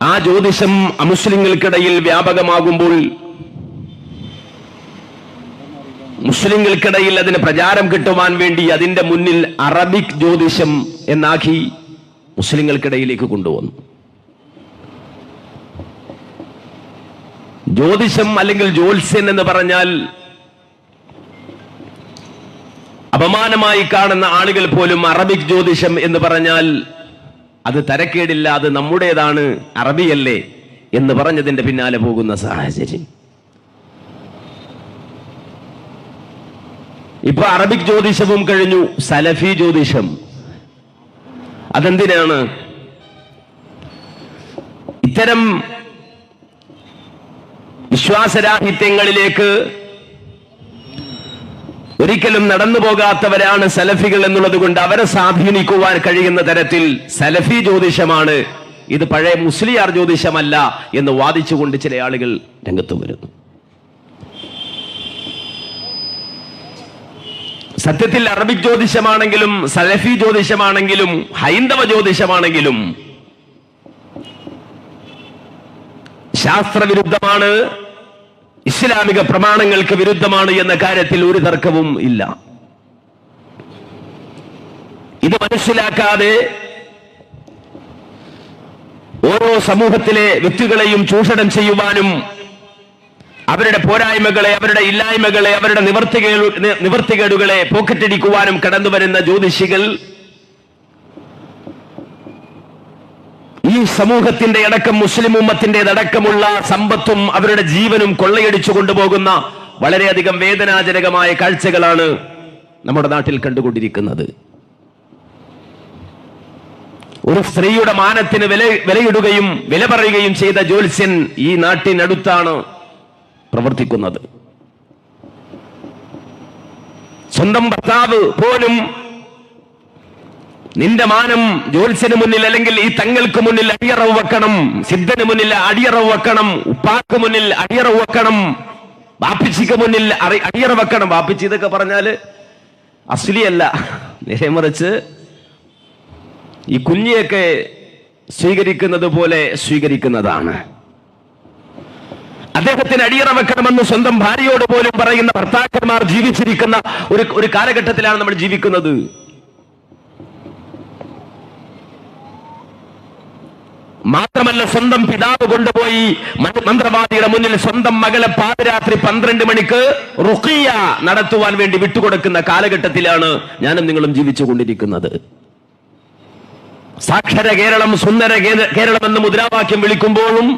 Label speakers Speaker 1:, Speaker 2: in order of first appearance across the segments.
Speaker 1: ആ ജ്യോതിഷം അമുസ്ലിങ്ങൾക്കിടയിൽ വ്യാപകമാകുമ്പോൾ മുസ്ലിങ്ങൾക്കിടയിൽ അതിന് പ്രചാരം കിട്ടുവാൻ വേണ്ടി അതിന്റെ മുന്നിൽ അറബിക് ജ്യോതിഷം എന്നാക്കി മുസ്ലിങ്ങൾക്കിടയിലേക്ക് കൊണ്ടുവന്നു. ജ്യോതിഷം അല്ലെങ്കിൽ ജ്യോത്സ്യൻ എന്ന് പറഞ്ഞാൽ അപമാനമായി കാണുന്ന ആളുകൾ പോലും അറബിക് ജ്യോതിഷം എന്ന് പറഞ്ഞാൽ അത് തരക്കേടില്ല, അത് നമ്മുടേതാണ്, അറബിയല്ലേ എന്ന് പറഞ്ഞതിന്റെ പിന്നാലെ പോകുന്ന സാഹചര്യം. ഇപ്പൊ അറബിക് ജ്യോതിഷവും കഴിഞ്ഞു, സലഫി ജ്യോതിഷം. അതെന്തിനാണ്? ഇത്തരം വിശ്വാസരാഹിത്യങ്ങളിലേക്ക് ഒരിക്കലും നടന്നു പോകാത്തവരാണ് സലഫികൾ എന്നുള്ളത് കൊണ്ട് അവരെ സ്വാധീനിക്കുവാൻ കഴിയുന്ന തരത്തിൽ സലഫി ജ്യോതിഷമാണ് ഇത്, പഴയ മുസ്ലിയാർ ജ്യോതിഷമല്ല എന്ന് വാദിച്ചുകൊണ്ട് ചില ആളുകൾ രംഗത്ത് വരുന്നു. സത്യത്തിൽ അറബിക് ജ്യോതിഷമാണെങ്കിലും സലഫി ജ്യോതിഷമാണെങ്കിലും ഹൈന്ദവ ജ്യോതിഷമാണെങ്കിലും ശാസ്ത്രവിരുദ്ധമാണ്, ഇസ്ലാമിക പ്രമാണങ്ങൾക്ക് വിരുദ്ധമാണ് എന്ന കാര്യത്തിൽ ഒരു തർക്കവും ഇല്ല. ഇത് മനസ്സിലാക്കാതെ ഓരോ സമൂഹത്തിലെ വ്യക്തികളെയും ചൂഷണം ചെയ്യുവാനും അവരുടെ പോരായ്മകളെ, അവരുടെ ഇല്ലായ്മകളെ, അവരുടെ നിവർത്തികേടുകളെ പോക്കറ്റടിക്കുവാനും കടന്നു വരുന്ന ജ്യോതിഷികൾ ഈ സമൂഹത്തിന്റെ അടക്കം മുസ്ലിം ഉമ്മത്തിന്റേതടക്കമുള്ള സമ്പത്തും അവരുടെ ജീവനും കൊള്ളയടിച്ചു കൊണ്ടുപോകുന്ന വളരെയധികം വേദനാജനകമായ കാഴ്ചകളാണ് നമ്മുടെ നാട്ടിൽ കണ്ടുകൊണ്ടിരിക്കുന്നത്. ഒരു സ്ത്രീയുടെ മാനത്തിന് വിലയിടുകയും വില പറയുകയും ചെയ്ത ജ്യോത്സ്യൻ ഈ നാട്ടിനടുത്താണ് പ്രവർത്തിക്കുന്നത്. സ്വന്തം ഭർത്താവ് പോലും നിന്റെ മാനം ജ്യോത്സ്യന് മുന്നിൽ അല്ലെങ്കിൽ ഈ തങ്ങൾക്ക് മുന്നിൽ അടിയറവ് വെക്കണം, സിദ്ധന് മുന്നിൽ അടിയറവ് വെക്കണം, ഉപ്പാക്ക് മുന്നിൽ അടിയറവ് വെക്കണം, വാപ്പിച്ചിക്ക് മുന്നിൽ അടിയറവ് വെക്കണം. വാപ്പിച്ചി ഇതൊക്കെ പറഞ്ഞാല് അസ്ലിയല്ല, നേരെമറിച്ച് ഈ കുഞ്ഞിയൊക്കെ സ്വീകരിക്കുന്നത് പോലെ സ്വീകരിക്കുന്നതാണ്. അദ്ദേഹത്തിന് അടിയറ വെക്കണമെന്ന് സ്വന്തം ഭാര്യയോട് പോലും പറയുന്ന ഭർത്താക്കന്മാർ ജീവിച്ചിരിക്കുന്ന ഒരു കാലഘട്ടത്തിലാണ് നമ്മൾ ജീവിക്കുന്നത്. മാത്രമല്ല, സ്വന്തം പിതാവ് കൊണ്ടുപോയി മന്ത്രവാദിയുടെ മുന്നിൽ സ്വന്തം മകളെ പാതിരാത്രി 12 മണിക്ക് റുഖിയ നടത്തുവാൻ വേണ്ടി വിട്ടുകൊടുക്കുന്ന കാലഘട്ടത്തിലാണ് ഞാനും നിങ്ങളും ജീവിച്ചു കൊണ്ടിരിക്കുന്നത്. സാക്ഷര കേരളം, സുന്ദര കേരളം എന്ന് മുദ്രാവാക്യം വിളിക്കുമ്പോഴും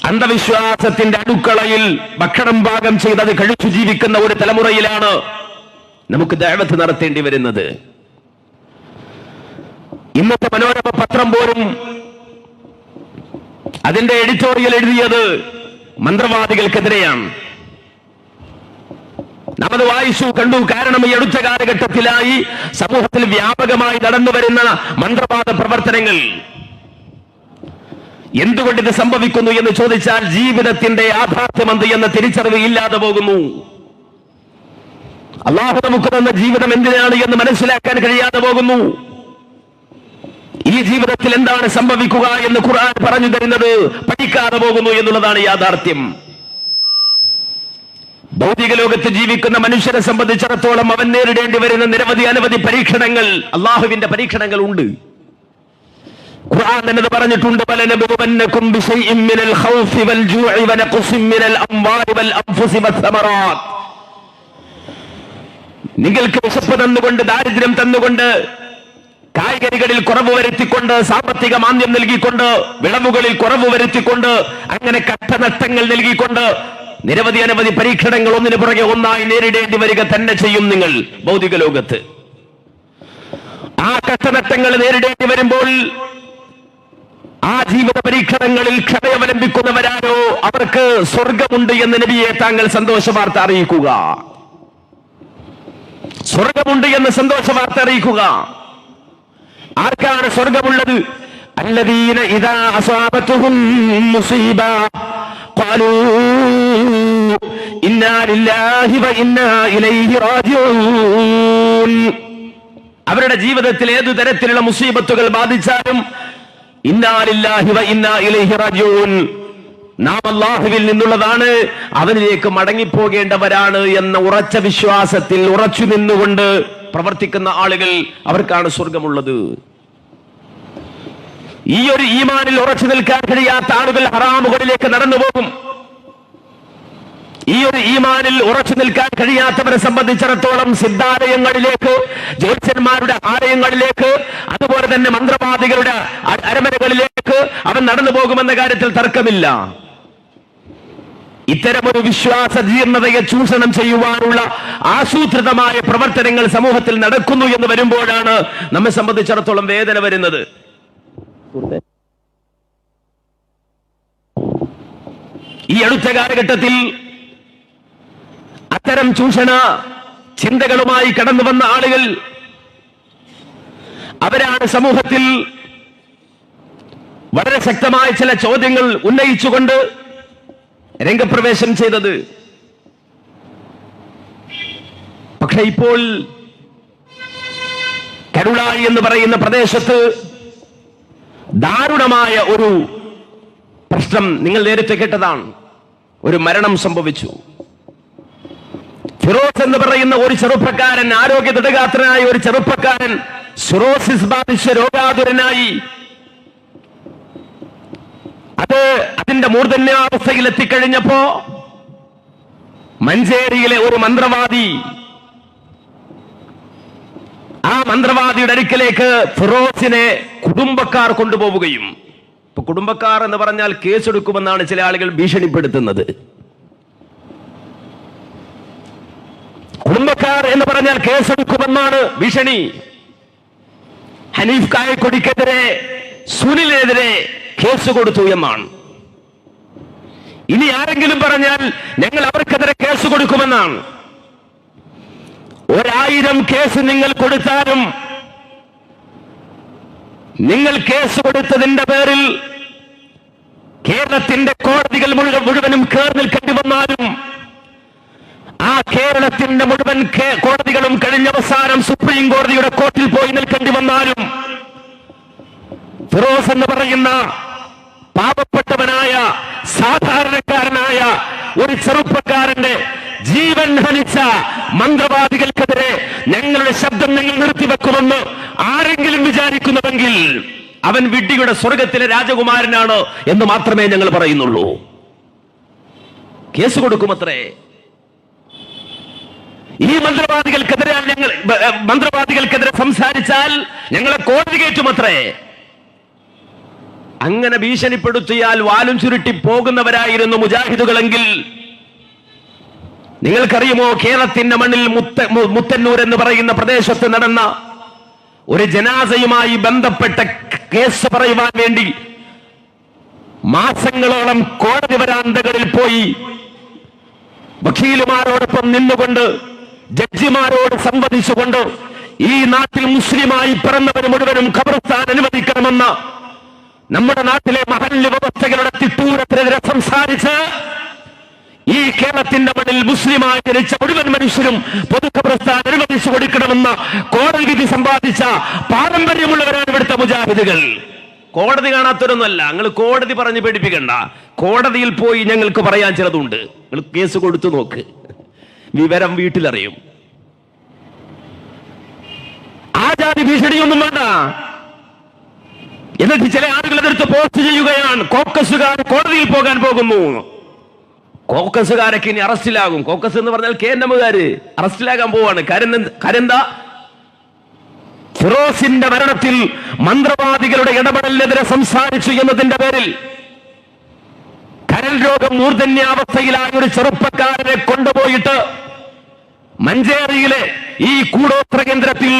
Speaker 1: അന്ധവിശ്വാസത്തിന്റെ അടുക്കളയിൽ ഭക്ഷണം പാകം ചെയ്തത് കഴിച്ചു ജീവിക്കുന്ന ഒരു തലമുറയിലാണ് നമുക്ക് ദഅവത്ത് നടത്തേണ്ടി വരുന്നത്. ഇന്നത്തെ മനോരമ പത്രം പോലും അതിന്റെ എഡിറ്റോറിയൽ എഴുതിയത് മന്ത്രവാദികൾക്കെതിരെയാണ്. നാം അത് വായിച്ചു കണ്ടു. കാരണം ഈ അടുത്ത കാലഘട്ടത്തിലായി സമൂഹത്തിൽ വ്യാപകമായി നടന്നു വരുന്ന മന്ത്രവാദ പ്രവർത്തനങ്ങൾ എന്തുകൊണ്ട് ഇത് സംഭവിക്കുന്നു എന്ന് ചോദിച്ചാൽ ജീവിതത്തിന്റെ യാഥാർത്ഥ്യമെന്ത് എന്ന തിരിച്ചറിവ് ഇല്ലാതെ പോകുന്നു. അല്ലാഹു നമുക്ക് തന്ന ജീവിതം എന്തിനാണ് എന്ന് മനസ്സിലാക്കാൻ കഴിയാതെ പോകുന്നു. ഈ ജീവിതത്തിൽ എന്താണ് സംഭവിക്കുക എന്ന് ഖുർആൻ പറഞ്ഞു തരുന്നത് പഠിക്കാതെ പോകുന്നു എന്നുള്ളതാണ് യാഥാർത്ഥ്യം. ഭൗതിക ലോകത്ത് ജീവിക്കുന്ന മനുഷ്യരെ സംബന്ധിച്ചിടത്തോളം അവൻ നേരിടേണ്ടി വരുന്ന അനവധി പരീക്ഷണങ്ങൾ, അള്ളാഹുവിന്റെ പരീക്ഷണങ്ങൾ ഉണ്ട്. ഖുർആൻ തന്നെ പറഞ്ഞിട്ടുണ്ട്, ബലനബുവന്നകും ബിശൈഇൻ മിനൽ ഖൗഫി വൽ ജൂഇ വനഖ്സിൻ മിനൽ അംവാലി വൽ അൻഫുസി വസ്സമറാത്ത്. നിങ്ങൾക്ക് വിശപ്പ് തന്നുകൊണ്ട്, ദാരിദ്ര്യം തന്നുകൊണ്ട്, കായികരികളിൽ കുറവ് വരുത്തിക്കൊണ്ട്, സാമ്പത്തിക മാന്ദ്യം നൽകിക്കൊണ്ട്, വിളവുകളിൽ കുറവ് വരുത്തിക്കൊണ്ട്, അങ്ങനെ കട്ടനഷ്ടങ്ങൾ നൽകിക്കൊണ്ട് അനവധി പരീക്ഷണങ്ങൾ ഒന്നിനു പുറകെ ഒന്നായി നേരിടേണ്ടി വരിക തന്നെ ചെയ്യും നിങ്ങൾ ഭൗതിക ലോകത്ത്. ആ കട്ടനഷ്ടങ്ങൾ നേരിടേണ്ടി വരുമ്പോൾ ആ ജീവിത പരീക്ഷണങ്ങളിൽ ക്ഷമയവലംബിക്കുന്നവരാരോ അവർക്ക് സ്വർഗമുണ്ട് എന്ന് നബിയെ താങ്കൾ സന്തോഷ വാർത്ത അറിയിക്കുക. സ്വർഗമുണ്ട് എന്ന് സന്തോഷ വാർത്ത അറിയിക്കുക. ആർക്കാണ് സ്വർഗമുള്ളത്? അല്ലദീന ഇദാ അസാബതുഹും മുസീബ ഖാലൂ ഇന്നാ ലില്ലാഹി വ ഇന്നാ ഇലൈഹി റാജിഊൻ. അവരുടെ ജീവിതത്തിൽ ഏതു തരത്തിലുള്ള മുസീബത്തുകൾ ബാധിച്ചാലും ഇന്നാ ലില്ലാഹി വ ഇന്നാ ഇലൈഹി റാജിഊൻ. നാം അല്ലാഹുവിൽ നിന്നുള്ളതാണ്, അവനിലേക്ക് മടങ്ങിപ്പോകേണ്ടവരാണ് എന്ന ഉറച്ച വിശ്വാസത്തിൽ ഉറച്ചു നിന്നുകൊണ്ട് പ്രവർത്തിക്കുന്ന ആളുകൾ, അവർക്കാണ് സ്വർഗമുള്ളത്. ഈ ഒരു ഈമാനിൽ ഉറച്ചു നിൽക്കാൻ കഴിയാത്ത ആളുകൾ ഹറാമുകളിലേക്ക് നടന്നു പോകും. ഈ ഒരു ഈമാനിൽ ഉറച്ചു നിൽക്കാൻ കഴിയാത്തവരെ സംബന്ധിച്ചിടത്തോളം സിദ്ധാലയങ്ങളിലേക്ക്, ജ്യോത്സ്യന്മാരുടെ ആലയങ്ങളിലേക്ക്, അതുപോലെ തന്നെ മന്ത്രവാദികളുടെ അരമനകളിലേക്ക് അവൻ നടന്നു പോകുമെന്ന കാര്യത്തിൽ തർക്കമില്ല. ഇത്തരമൊരു വിശ്വാസ ജീർണതയെ ചൂഷണം ചെയ്യുവാനുള്ള ആസൂത്രിതമായ പ്രവർത്തനങ്ങൾ സമൂഹത്തിൽ നടക്കുന്നു എന്ന് വരുമ്പോഴാണ് നമ്മെ സംബന്ധിച്ചിടത്തോളം വേദന വരുന്നത്. ഈ അടുത്ത കാലഘട്ടത്തിൽ അത്തരം ചൂഷണ ചിന്തകളുമായി കടന്നു വന്ന ആളുകൾ, അവരാണ് സമൂഹത്തിൽ വളരെ ശക്തമായ ചില ചോദ്യങ്ങൾ ഉന്നയിച്ചുകൊണ്ട് രംഗപ്രവേശം ചെയ്തത്. പക്ഷെ ഇപ്പോൾ കരുളായി എന്ന് പറയുന്ന പ്രദേശത്ത് ദാരുണമായ ഒരു പ്രശ്നം നിങ്ങൾ നേരത്തെ കേട്ടതാണ്. ഒരു മരണം സംഭവിച്ചു. ഫിറോസ് എന്ന് പറയുന്ന ഒരു ചെറുപ്പക്കാരൻ, ആരോഗ്യ ദൃഢഗാത്രനായ ഒരു ചെറുപ്പക്കാരൻ സിറോസിസ് ബാധിച്ച രോഗാതുരനായി അതിന്റെ മൂർധന്യാവസ്ഥയിൽ എത്തിക്കഴിഞ്ഞപ്പോ മഞ്ചേരിയിലെ ഒരു മന്ത്രവാദി, ആ മന്ത്രവാദിയുടെ അടുക്കലേക്ക് ഫിറോസിനെ കുടുംബക്കാർ കൊണ്ടുപോവുകയും, ഇപ്പൊ കുടുംബക്കാർ എന്ന് പറഞ്ഞാൽ കേസെടുക്കുമെന്നാണ് ചില ആളുകൾ ഭീഷണിപ്പെടുത്തുന്നത്. കുടുംബക്കാർ എന്ന് പറഞ്ഞാൽ കേസെടുക്കുമെന്നാണ് ഭീഷണി. ഹനീഫ് കായക്കൊടിക്കെതിരെ, സുനിലിനെതിരെ കേസ് കൊടുത്തു എന്നാണ്. ഇനി ആരെങ്കിലും പറഞ്ഞാൽ ഞങ്ങൾ അവർക്കെതിരെ കേസ് കൊടുക്കുമെന്നാണ്. 1000 കേസ് നിങ്ങൾ കൊടുത്താലും, നിങ്ങൾ കേസ് കൊടുത്തതിന്റെ പേരിൽ കേരളത്തിന്റെ കോടതികൾ മുഴുവനും കേറി നിൽക്കേണ്ടി വന്നാലും, ആ കേരളത്തിന്റെ മുഴുവൻ കോടതികളും കഴിഞ്ഞവസാനം സുപ്രീം കോടതിയുടെ കോർട്ടിൽ പോയി നിൽക്കേണ്ടി വന്നാലും, ഫിറോസ് എന്ന് പറയുന്ന പാവപ്പെട്ടവനായ സാധാരണക്കാരനായ ഒരു ചെറുപ്പക്കാരന്റെ ജീവൻ ഹനിച്ച മന്ത്രവാദികൾക്കെതിരെ ഞങ്ങളുടെ ശബ്ദം ഞങ്ങൾ നിർത്തിവെക്കുമെന്ന് ആരെങ്കിലും വിചാരിക്കുന്നുവെങ്കിൽ അവൻ വിഡ്ഢിയുടെ സ്വർഗത്തിലെ രാജകുമാരനാണ് എന്ന് മാത്രമേ ഞങ്ങൾ പറയുന്നുള്ളൂ. കേസ് കൊടുക്കുമത്രേ. ഈ മന്ത്രവാദികൾക്കെതിരെ സംസാരിച്ചാൽ ഞങ്ങളെ കോടതി കയറ്റുമത്രേ. അങ്ങനെ ഭീഷണിപ്പെടുത്തിയാൽ വാലും ചുരുട്ടി പോകുന്നവരായിരുന്നു മുജാഹിദുകളെങ്കിൽ, നിങ്ങൾക്കറിയുമോ കേരളത്തിന്റെ മണ്ണിൽ മുത്തന്നൂർ എന്ന് പറയുന്ന പ്രദേശത്ത് നടന്ന ഒരു ജനാസയുമായി ബന്ധപ്പെട്ട കേസ് പറയുവാൻ വേണ്ടി മാസങ്ങളോളം കോടതി വരാന്തകളിൽ പോയി വക്കീലുമാരോടൊപ്പം നിന്നുകൊണ്ട്, ജഡ്ജിമാരോട് സംവദിച്ചുകൊണ്ട് ഈ നാട്ടിൽ മുസ്ലിമായി പിറന്നവർ മുഴുവനും ഖബർസ്ഥാൻ അനുവദിക്കണമെന്ന നമ്മുടെ നാട്ടിലെ മഹല്ല് വ്യവസ്ഥകളുടെ തിട്ടൂരത്തിനെതിരെ സംസാരിച്ച് ഈ കേരളത്തിന്റെ മണ്ണിൽ മുസ്ലിമായി ജനിച്ച മുഴുവൻ മനുഷ്യരും പൊതു ഖബർസ്ഥാൻ അനുവദിച്ചു കൊടുക്കണമെന്ന കോടതി വിധി സമ്പാദിച്ച പാരമ്പര്യമുള്ളവരാണ് ഇവിടുത്തെ മുജാഹിദുകൾ. കോടതി കാണാത്തവരൊന്നുമല്ല. നിങ്ങൾ കോടതി പറഞ്ഞ് പേടിപ്പിക്കണ്ട. കോടതിയിൽ പോയി ഞങ്ങൾക്ക് പറയാൻ ചിലതുണ്ട്. നിങ്ങൾ കേസ് കൊടുത്തു നോക്ക്, വിവരം വീട്ടിലറിയും. ആ ജാതി ഭീഷണിയൊന്നും വേണ്ട. എന്നിട്ട് ചില ആളുകൾ എതിർത്ത് പോസ്റ്റ് ചെയ്യുകയാണ്, കോക്കസുകാർ കോടതിയിൽ പോകാൻ പോകുന്നു. കോക്കസുകാരൊക്കെ ഇനി അറസ്റ്റിലാകും. കോക്കസ് എന്ന് പറഞ്ഞാൽ KNMകാര് അറസ്റ്റിലാകാൻ പോവാണ്. കരന്താ ഫിറോസിന്റെ മരണത്തിൽ മന്ത്രവാദികളുടെ ഇടപെടലിനെതിരെ സംസാരിച്ചു എന്നതിന്റെ പേരിൽ കരൾ രോഗം മൂർധന്യാവസ്ഥയിലായ ഒരു ചെറുപ്പക്കാരനെ കൊണ്ടുപോയിട്ട് മഞ്ചേരിയിലെ ഈ കൂടോത്ര കേന്ദ്രത്തിൽ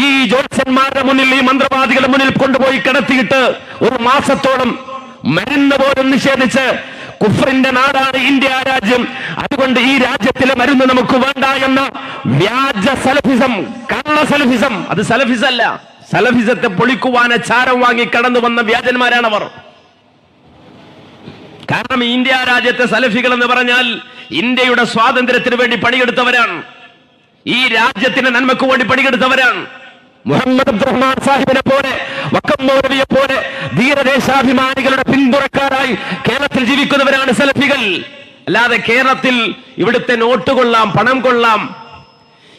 Speaker 1: ഈ ജ്യോത്സ്യന്മാരുടെ മുന്നിൽ, ഈ മന്ത്രവാദികളുടെ മുന്നിൽ കൊണ്ടുപോയി കിടത്തിയിട്ട് 1 മാസത്തോളം മരുന്ന് പോലും നിഷേധിച്ച്, കുഫറിന്റെ നാടാണ് ഇന്ത്യ രാജ്യം, അതുകൊണ്ട് ഈ രാജ്യത്തിലെ മരുന്ന് നമുക്ക് വേണ്ട എന്ന വ്യാജ സലഫിസം, കള്ള സലഫിസം, അത് സലഫിസല്ല, സലഫിസത്തെ പൊളിക്കുവാൻ ചാരം വാങ്ങി കടന്നു വന്ന വ്യാജന്മാരാണവർ. കാരണം ഇന്ത്യ രാജ്യത്തെ സലഫികൾ എന്ന് പറഞ്ഞാൽ ഇന്ത്യയുടെ സ്വാതന്ത്ര്യത്തിന് വേണ്ടി പണിയെടുത്തവരാണ്. ഈ രാജ്യത്തിന്റെ നന്മക്ക് വേണ്ടി പണിയെടുത്തവരാണ്. മുഹമ്മദ് അബ്ദുറഹ്മാൻ സാഹിബിനെ പോലെ, വക്കം മൗലവിയെ പോലെ ധീര മതദേശാഭിമാനികളുടെ പിന്തുണക്കാരായി കേരളത്തിൽ ജീവിക്കുന്നവരാണ് സലഫികൾ. അല്ലാതെ കേരളത്തിൽ ഇവിടുത്തെ നോട്ട് കൊള്ളാം, പണം കൊള്ളാം,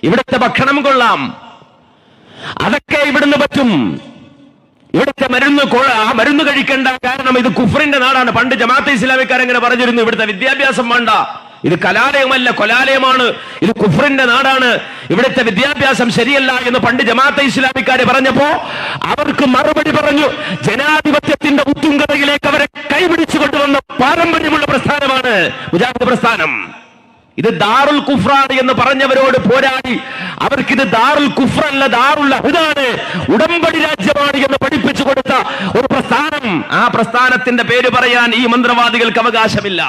Speaker 1: ഇവിടുത്തെ ഭക്ഷണം കൊള്ളാം, അതൊക്കെ ഇവിടുന്ന് പറ്റും. ഇവിടുത്തെ മരുന്ന് കഴിക്കേണ്ട, കാരണം ഇത് കുഫറിന്റെ നാടാണ്. പണ്ട് ജമാഅത്തെ ഇസ്ലാമിക്കാരെങ്ങനെ പറഞ്ഞിരുന്നു, ഇവിടുത്തെ വിദ്യാഭ്യാസം വേണ്ട, ഇത് കലാലയമല്ല കൊലാലയമാണ്, ഇത് കുഫറിന്റെ നാടാണ്, ഇവിടുത്തെ വിദ്യാഭ്യാസം ശരിയല്ല എന്ന് പണ്ട് ജമാഅത്തെ ഇസ്ലാമിക്കാരെ പറഞ്ഞപ്പോ അവർക്ക് മറുപടി പറഞ്ഞു, ജനാധിപത്യത്തിന്റെ ഉത്തുംഗതയിലേക്ക് അവരെ കൈപിടിച്ചു കൊണ്ടുവന്ന പാരമ്പര്യമുള്ള പ്രസ്ഥാനമാണ് മുജാഹിദ് പ്രസ്ഥാനം. ഇത് ദാറുൽ കുഫ്രാണ് എന്ന് പറഞ്ഞവരോട് പോരാടി അവർക്കിത് ദാറുൽ കുഫ്രല്ല, ദാറുൽ അഹ്ദാണ്, ഉടമ്പടി രാജ്യമാണ് എന്ന് പഠിപ്പിച്ചു കൊടുത്ത ഒരു പ്രസ്ഥാനം. ആ പ്രസ്ഥാനത്തിന്റെ പേര് പറയാൻ ഈ മന്ത്രവാദികൾക്ക് അവകാശമില്ല.